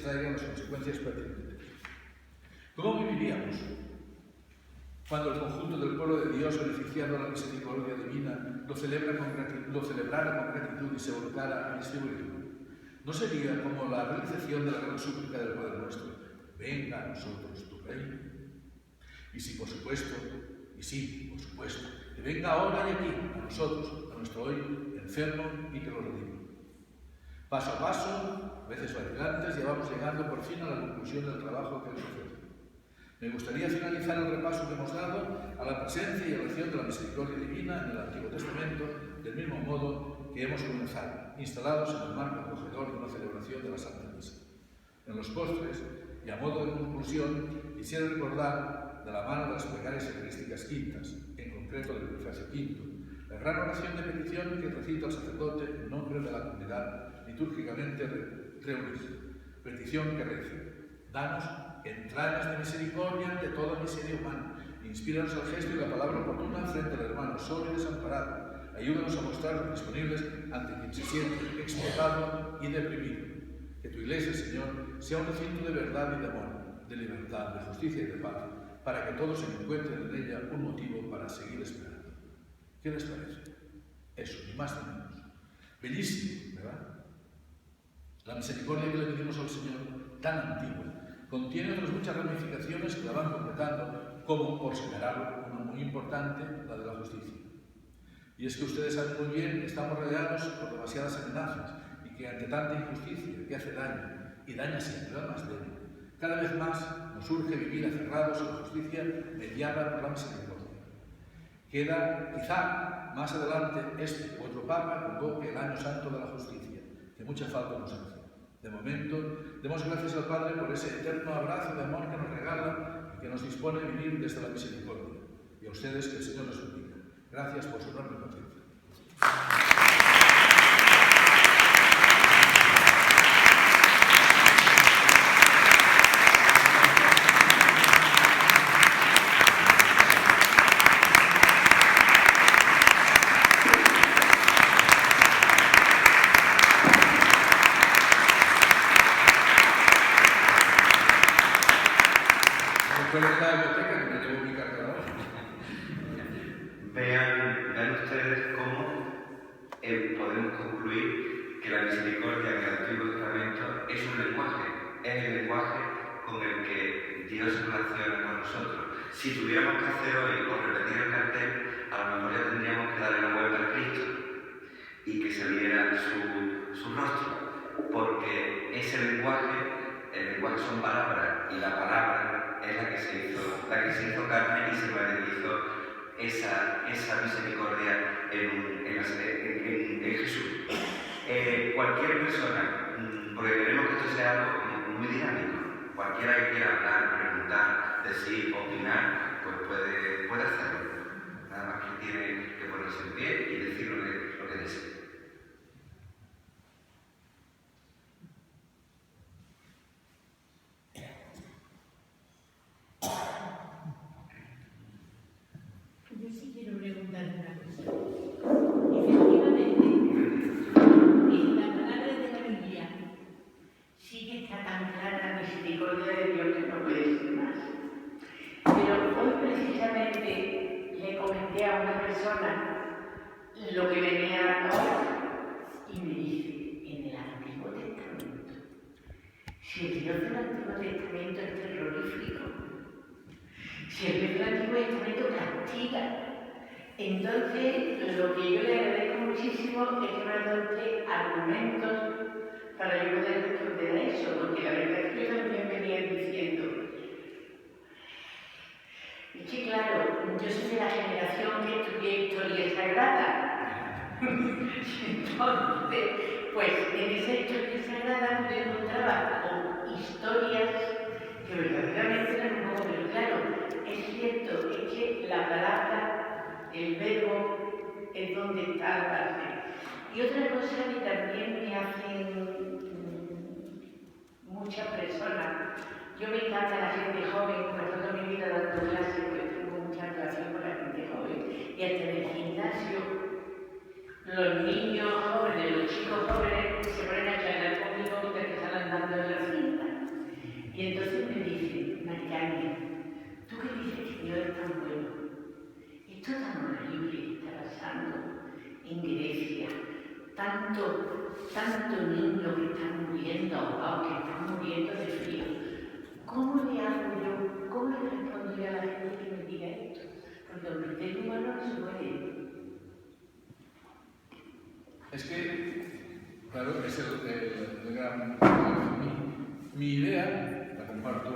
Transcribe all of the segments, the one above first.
traigan las consecuencias pertinentes. ¿Cómo viviríamos cuando el conjunto del pueblo de Dios, beneficiado a la misericordia divina, lo celebrara con gratitud y se volcara a distribuirlo? ¿No sería como la realización de la gran súplica del Padre Nuestro: venga a nosotros tu reino? Y sí, por supuesto, que venga ahora y aquí, a nosotros, a nuestro hoy enfermo y que lo redima. Paso a paso, a veces vacilantes, ya vamos llegando por fin a la conclusión del trabajo que nos ofrece. Me gustaría finalizar el repaso que hemos dado a la presencia y oración de la misericordia divina en el Antiguo Testamento del mismo modo que hemos comenzado, instalados en el marco acogedor de una celebración de la Santa Misa. En los postres, y a modo de conclusión, quisiera recordar de la mano de las plegarias eucarísticas quintas, en concreto del prefacio quinto, la gran oración de petición que recita el sacerdote en nombre de la comunidad litúrgicamente reunida. Petición que reza: danos entrañas de misericordia de toda miseria humana, inspíranos al gesto y la palabra oportuna frente al hermano solo y desamparado, ayúdanos a mostrarnos disponibles ante quien se siente explotado y deprimido. Que tu Iglesia, Señor, sea un recinto de verdad y de amor, de libertad, de justicia y de paz, para que todos encuentren en ella un motivo para seguir esperando. ¿Qué les parece? Eso, ni más ni menos. Bellísimo, ¿verdad? La misericordia que le pedimos al Señor, tan antigua, contiene otras muchas ramificaciones que la van completando, como, por señalar una muy importante, la de la justicia. Y es que ustedes saben muy bien que estamos rodeados por demasiadas amenazas y que ante tanta injusticia que hace daño, y daña siempre al más débil, cada vez más nos urge vivir aferrados a la justicia mediada por la misericordia. Queda, quizá, más adelante este u otro Papa convoque el Año Santo de la Justicia, que mucha falta nos hace. De momento, demos gracias al Padre por ese eterno abrazo de amor que nos regala y que nos dispone a vivir desde la misericordia. Y a ustedes, que el Señor les bendiga. Gracias por su enorme paciencia. Vean ustedes cómo podemos concluir que la misericordia en el Antiguo Testamento es un lenguaje, es el lenguaje con el que Dios se relaciona con nosotros. Si tuviéramos que hacer hoy o repetir el cartel, a lo mejor ya tendríamos que darle la vuelta a Cristo y que se viera su rostro, porque ese lenguaje, el lenguaje son palabras y la palabra es la que se hizo carne y se materializó esa misericordia en Jesús. Cualquier persona, porque queremos que esto sea algo muy dinámico, cualquiera que quiera hablar, preguntar, decir, opinar, pues puede hacerlo. Nada más que tiene que ponerse en pie y decir lo que desee. Yo sí quiero preguntar una cosa. Efectivamente, en la palabra de la Biblia sí que está tan clara la misericordia de Dios que no puede ser más. Pero hoy precisamente le comenté a una persona lo que venía ahora y me dice: en el Antiguo Testamento, si el Dios del Antiguo Testamento es terrorífico, si el Dios del Antiguo Testamento castiga, entonces lo que yo le agradezco muchísimo es que me ha dado usted argumentos para yo poder responder a eso, porque la verdad es que yo también venía diciendo, es que claro, yo soy de la generación que estudié historia sagrada. Entonces, pues en esa historia sagrada me encontraba con historias que verdaderamente eran un poco, pero claro, es cierto, es que la palabra, el verbo, es donde está la base. Y otra cosa que también me hacen muchas personas, yo me encanta la gente joven, por toda mi vida dando clases, porque tengo mucha relación con la gente joven, y hasta en el gimnasio, los niños jóvenes, los chicos jóvenes se ponen a charlar conmigo mientras que están andando en la cinta. Y entonces me dice, Maricarmen, tú que dices que Dios es tan bueno, esto tan horrible que está pasando en Grecia, tanto niño que están muriendo ahogados, que están muriendo de frío, ¿cómo le hago yo? ¿Cómo le respondo yo a la gente que me diga esto? Porque el criterio humano no se puede. Es que, claro, es el gran... Mi idea, la comparto,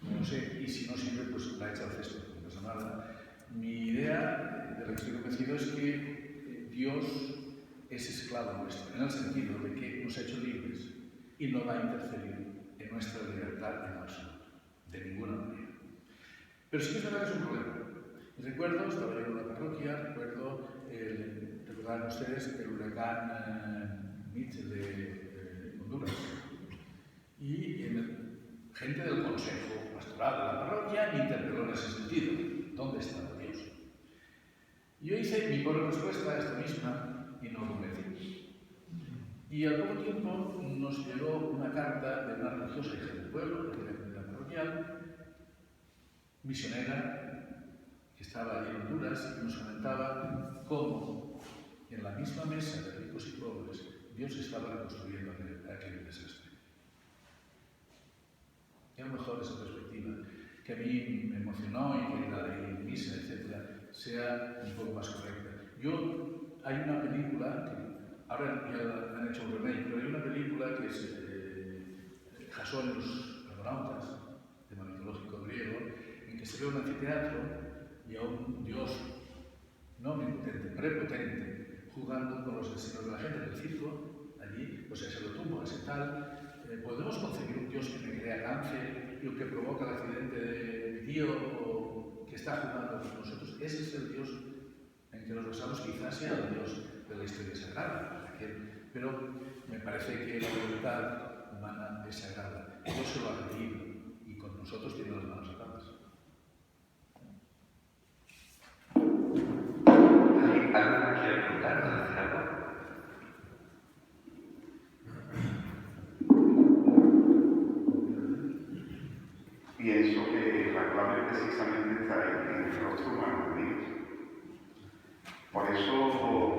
no sé, y si no sirve, pues la he echado al cesto, no pasa nada. Mi idea, de la que estoy convencido, es que Dios es esclavo nuestro, en el sentido de que nos ha hecho libres y no va a interferir en nuestra libertad en absoluto, de ninguna manera. Pero sí que es verdad que es un problema. Recuerdo, estaba yo en una parroquia, recordarán ustedes el huracán Mitchell de Honduras. Y gente del consejo pastoral de la parroquia me interpeló en ese sentido. ¿Dónde estaba Dios? Yo hice mi pobre respuesta a esta misma y no lo metí. Y al poco tiempo nos llegó una carta de una religiosa hija del pueblo, de la parroquial, misionera, que estaba allí en Honduras, y nos comentaba cómo en la misma mesa de ricos y pobres Dios estaba reconstruyendo aquel desastre. Y a lo mejor esa perspectiva, que a mí me emocionó y que la de misa, etc., sea un poco más correcta. Hay una película, que ahora ya la han hecho un remake, pero hay una película que es Jasón y los Argonautas, tema mitológico griego, en que se ve un anfiteatro y a un dios no omnipotente, prepotente, jugando con los deseos de la gente del circo, allí, o sea, se lo tumbo, ese tal. ¿Podemos concebir un dios que me crea cáncer y que provoca el accidente de mi tío o que está jugando con nosotros? Ese es el dios en que nos basamos, quizás sea el dios de la historia sagrada, pero me parece que la voluntad humana es sagrada. Dios se lo ha pedido y con nosotros tiene las manos atadas. ¿Algo que quiero preguntar o decir algo? Pienso que la clave precisamente está en el rostro humano de Dios. Por eso,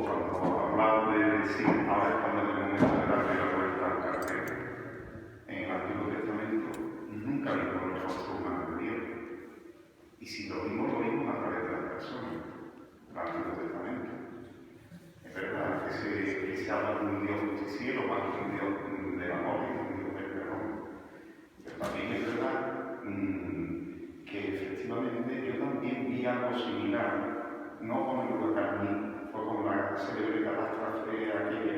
cuando hablaba de si estaba esperando el momento de darle la vuelta al cartel en el Antiguo Testamento, nunca vimos el rostro humano de Dios. Y si lo vimos a través de las personas del Antiguo Testamento. Es verdad que se habla de un Dios justiciero, más que un Dios de amor y un Dios de perdón. Pero también es verdad que efectivamente yo también vi algo similar, no con el huracán, fue con la célebre catástrofe aquella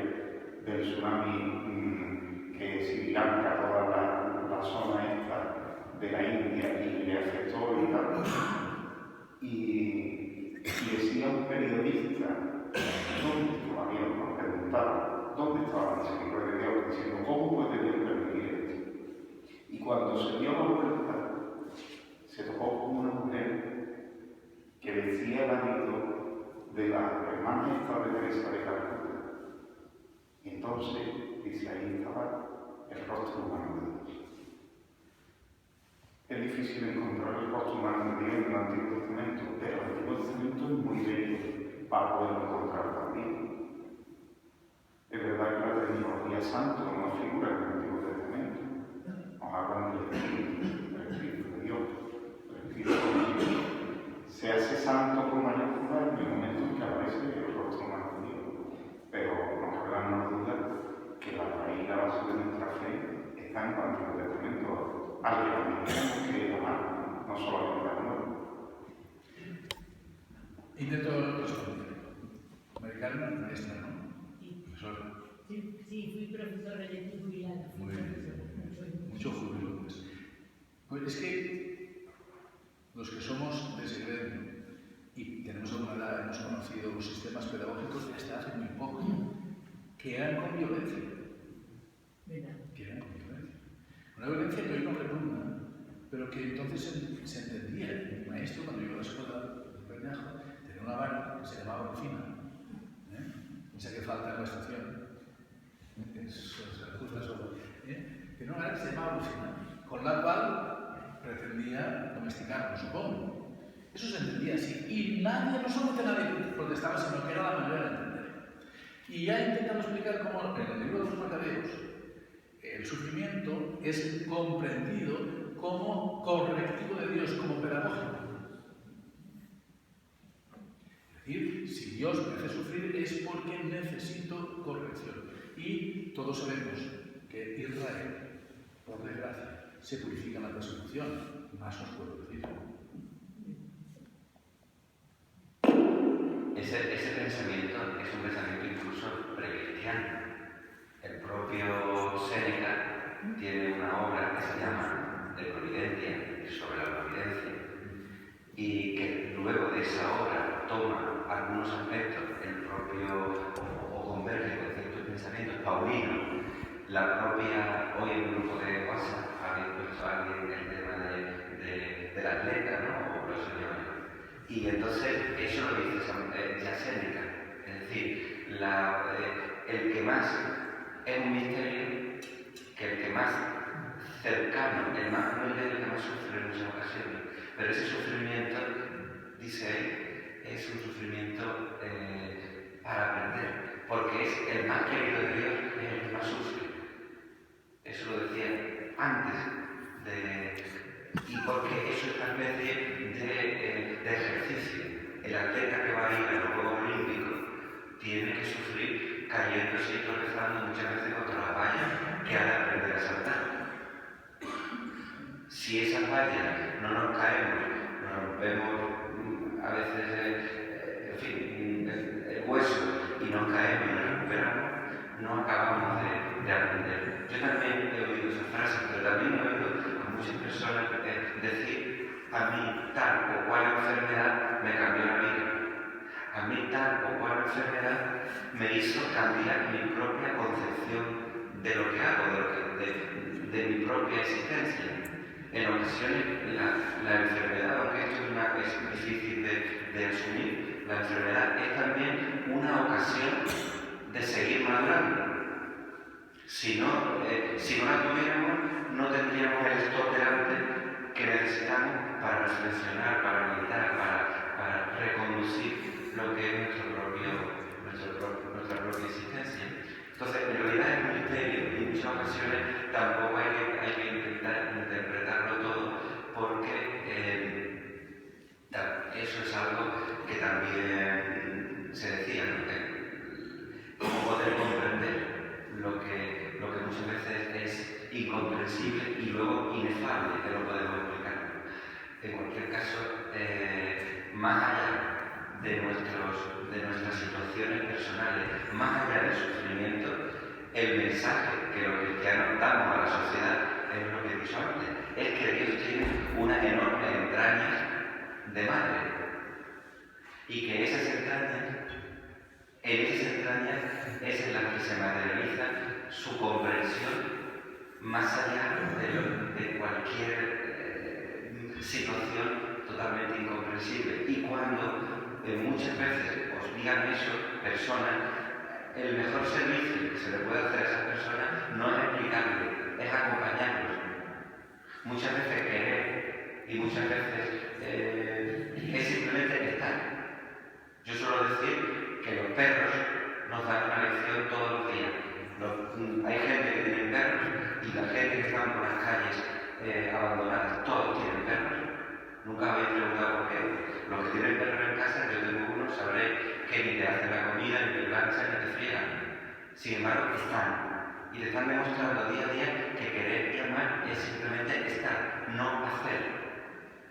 del tsunami que Sri Lanka, toda la zona esta de la India, y le afectó y tal. Y decía un periodista, ¿dónde estaba Dios? Nos preguntaba, ¿dónde estaba la misericordia de Dios? Diciendo, ¿cómo puede Dios permitir esto? Y cuando se dio la vuelta, se topó con una mujer que decía el hábito de la hermana esta de Teresa de Calcuta. Y entonces, dice, ahí estaba el rostro humano de Dios. Es difícil encontrar el rostro humano de Dios en el Antiguo Testamento, pero el Antiguo Testamento es muy bello para poderlo encontrar también. Es verdad que la terminología santo no figura en el Antiguo Testamento. Nos hablan del Espíritu de Dios, el Espíritu de Dios. Se hace santo con mayúscula en el momento en que aparece el rostro humano de Dios. Pero no cabe la menor duda que la raíz, la base de nuestra fe está en el Antiguo Testamento, al que también tenemos que amar, no solamente al nuevo. Intento responder. Maricarmen, maestra, ¿no? Sí. Profesora. Sí, fui profesora de estoy jubilada. Muy bien. Mucho júbilo, pues. Pues es que los que somos de ese gremio y tenemos alguna edad, hemos conocido los sistemas pedagógicos hasta hace muy poco, que eran con violencia. ¿Verdad? Que eran con violencia. Una violencia que hoy no repugna, pero que entonces se entendía. Mi maestro, cuando llegó a la escuela de Peñajo, tenía una vara que se llamaba Rufina, esa que falta en la estación. Es justo eso. que no era, se llamaba Lucina, con la cual pretendía domesticarlo, supongo. Eso se entendía así. Y nadie, no solo que nadie protestaba, sino que era la manera de entender. Y ya he intentado explicar cómo en el libro de los Macabeos el sufrimiento es comprendido como correctivo de Dios, como pedagógico. Es decir, si Dios me hace sufrir es porque necesito corrección. Y todos sabemos que Israel, por desgracia, se purifica en la persecución. Más os puedo decir. Ese pensamiento es un pensamiento incluso precristiano. El propio Séneca tiene una obra que se llama De Providencia, sobre la providencia, y que luego de esa obra toma algunos aspectos, el propio, o converge con ciertos pensamientos paulinos. La propia, hoy en un grupo de WhatsApp habéis puesto a alguien el tema del atleta, ¿no? O los señores. Y entonces eso lo dice ya Séneca, es decir, el que más es un misterio, que el que más cercano, el más humilde es el que más sufre en muchas ocasiones, pero ese sufrimiento, dice él, es un sufrimiento para aprender, porque es el más querido de Dios, es el que más sufre. Eso lo decía antes y porque eso es una especie de ejercicio. El atleta que va a ir a los Juegos Olímpicos tiene que sufrir cayéndose y tropezando muchas veces contra las vallas que ha de aprender a saltar. Si esas vallas no nos caemos, nos rompemos a veces el hueso y nos caemos y nos recuperamos, no acabamos de aprender. Yo también he oído esa frase, pero también he oído a muchas personas decir: a mí tal o cual enfermedad me cambió la vida. A mí tal o cual enfermedad me hizo cambiar mi propia concepción de lo que hago, de mi propia existencia. En ocasiones la enfermedad, aunque esto es difícil de asumir, la enfermedad es también una ocasión de seguir madurando. Si no la tuviéramos, no tendríamos el stock delante que necesitamos para reflexionar, para meditar, para reconducir lo que es nuestra propia existencia. Entonces, en realidad es un misterio y en muchas ocasiones tampoco hay que intentar interpretarlo todo, porque eso es algo que también se decía, ¿no? Cómo poder comprender lo que muchas veces es incomprensible y luego inefable, que lo podemos explicar. En cualquier caso, más allá de nuestras situaciones personales, más allá del sufrimiento, el mensaje que los cristianos damos a la sociedad es lo que he dicho antes, es que Dios tiene unas enormes entrañas de madre y que en esas entrañas es en las que se materializa su comprensión más allá de cualquier situación totalmente incomprensible. Y cuando muchas veces os digan eso, personas, el mejor servicio que se le puede hacer a esas personas no es explicarles, es acompañarlos. Muchas veces querer y muchas veces es simplemente estar. Yo suelo decir que los perros nos dan una lección todos los días. Hay gente que tiene perros y la gente que está por las calles abandonadas, todos tienen perros. Nunca habéis preguntado por qué. Los que tienen perros en casa, yo tengo uno, sabréis que ni te hacen la comida, ni te planchan, ni te friegan. Sin embargo, están. Y te están demostrando día a día que querer y amar es simplemente estar, no hacer.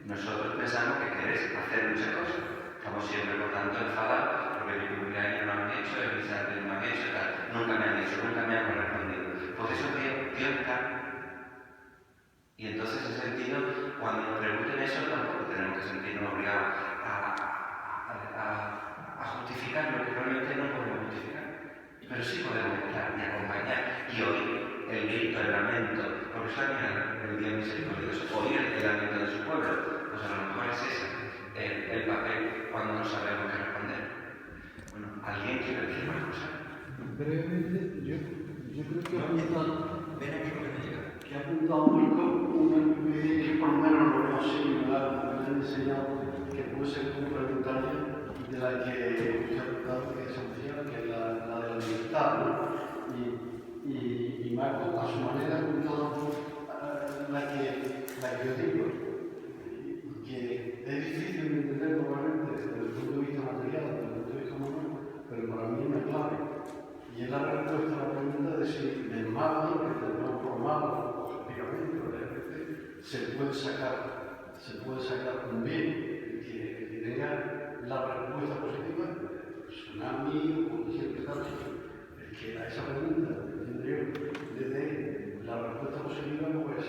Nosotros pensamos que querer es hacer muchas cosas. Estamos siempre, por tanto, enfadados porque mi cumpleaños no han hecho, el visante no han hecho, tal. Nunca me han hecho, nunca me han correspondido. Pues eso Dios está. Y entonces, en ese sentido, cuando nos pregunten eso, tampoco tenemos que sentirnos obligados a justificar lo que realmente no podemos justificar. Pero sí podemos estar y acompañar y oír el grito, el lamento, porque eso también es el Dios misericordioso, oír el lamento de su pueblo. Pues a lo mejor es ese el papel cuando no sabemos qué responder. Bueno, ¿alguien quiere decir más cosas? Brevemente, yo creo que Ven aquí porque me llega. que ha apuntado Marco, una idea que por lo menos lo veo así, me han enseñado que puede ser complementaria de la que usted ha apuntado, que es esencial, que es la de la libertad, ¿no? Y Marco, a su manera, ha apuntado la que yo digo, que es difícil de entender probablemente desde el punto de vista material, desde el punto de vista humano, pero para mí es una clave. Y es la respuesta a la pregunta de si del mal, que tenemos por malo, objetivamente, realmente, se puede sacar un bien que tenga la respuesta positiva, tsunami o cualquier catástrofe. Es que a esa pregunta, entiendo yo, desde la respuesta positiva, pues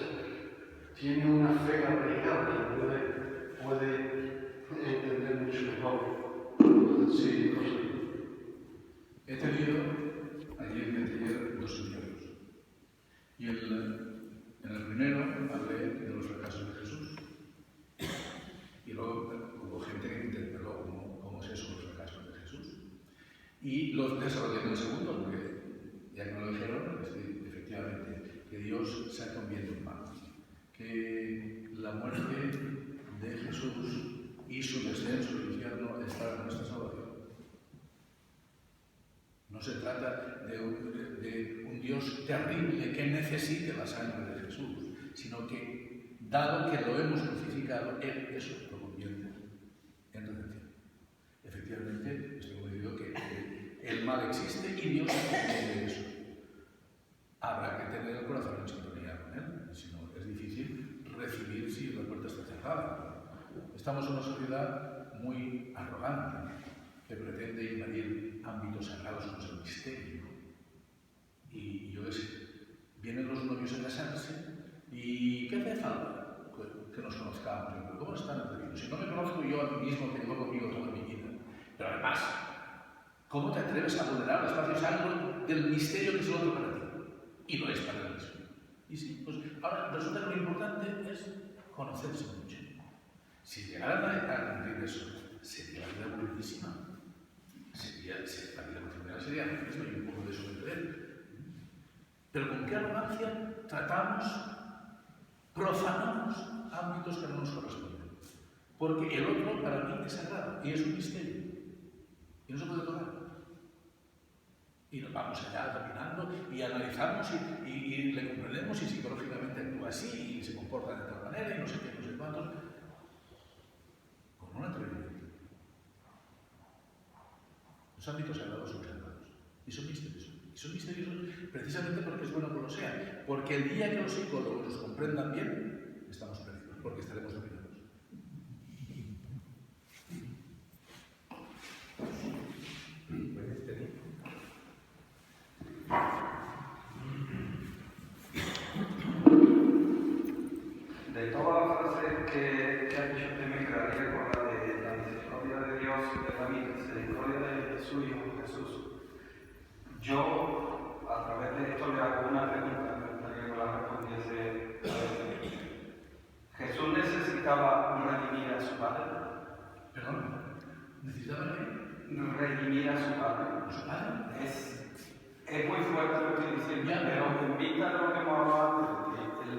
tiene una fe arraigada y puede entender mucho mejor. Entonces, sí, no sé. He tenido ayer y anteayer 2 seminarios. Y en el primero hablé de los fracasos de Jesús. Y luego hubo gente que me interpeló cómo es eso, los fracasos de Jesús. Y los desarrollé en el segundo, porque ya que me lo dijeron, efectivamente, que Dios se ha convertido en malo. Que la muerte de Jesús y su descenso al infierno está en nuestra salvación. No se trata de un Dios terrible que necesite la sangre de Jesús, sino que, dado que lo hemos crucificado, Él eso lo convierte en redención. Efectivamente, estoy convencido que el mal existe y Dios entiende eso. Habrá que tener el corazón en sintonía con Él, si no es difícil recibir si la puerta está cerrada. Estamos en una sociedad muy arrogante, que pretende invadir ámbitos sagrados como es el misterio. Y yo sé, vienen los novios a casarse y ¿qué hace falta? Que nos conozcamos. ¿Cómo están atrevidos? Si no me conozco yo a mí mismo, que llevo conmigo toda mi vida. Pero además, ¿cómo te atreves a vulnerar el espacio sagrado del misterio que es el otro para ti? Y lo es para él mismo. Y sí, pues ahora resulta que lo importante es conocerse mucho. Si llegaran a cumplir eso, sería la vida aburridísima. La vida matrimonial sería lo mismo y un poco de eso me creen. Pero con qué arrogancia tratamos, profanamos ámbitos que no nos corresponden. Porque el otro para mí es sagrado y es un misterio. Y no se puede tocar. Y nos vamos allá dominando y analizamos y le comprendemos y psicológicamente actúa así y se comporta de tal manera y no sé qué, no sé cuántos. Con un atrevimiento. Los ámbitos sagrados son sagrados y son misteriosos. Y son misteriosos precisamente porque es bueno que lo sean. Porque el día que los psicólogos los comprendan bien, estamos perdidos, porque estaremos dominados. De todas las frases que ha dicho usted, me quedaría con la de la misericordia de Dios y de la misericordia de su Hijo Jesús. Yo, a través de esto, le hago una pregunta, me gustaría que la respondiese. ¿Jesús necesitaba redimir a su Padre? ¿Perdón? ¿Necesitaba redimir a su Padre? ¿A su Padre? Es muy fuerte lo que estoy diciendo, pero me invita a lo que hemos hablado antes.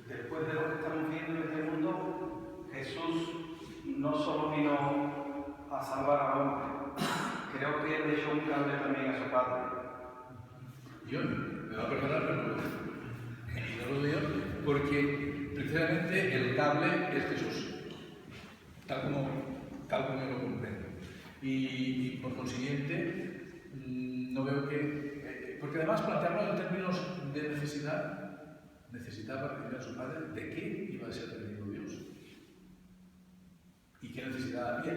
Después de lo que estamos viendo en este mundo, Jesús no solo vino a salvar al hombre, creo que él echó un cable también a su Padre. Yo me va a perdonar, pero no lo veo, porque precisamente el cable es Jesús, tal como yo lo comprendo. Y por consiguiente, no veo que... porque además plantearlo en términos de necesidad, necesitaba redimir a su Padre, ¿de qué iba a ser redimido Dios? ¿Y qué necesidad había?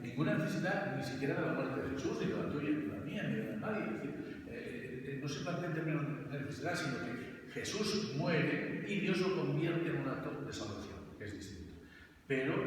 Ninguna necesidad, ni siquiera de la muerte de Jesús, ni de la tuya, ni de la mía, ni de la de nadie. Es decir, no se plantea en términos de necesidad, sino que Jesús muere y Dios lo convierte en un acto de salvación, que es distinto. Pero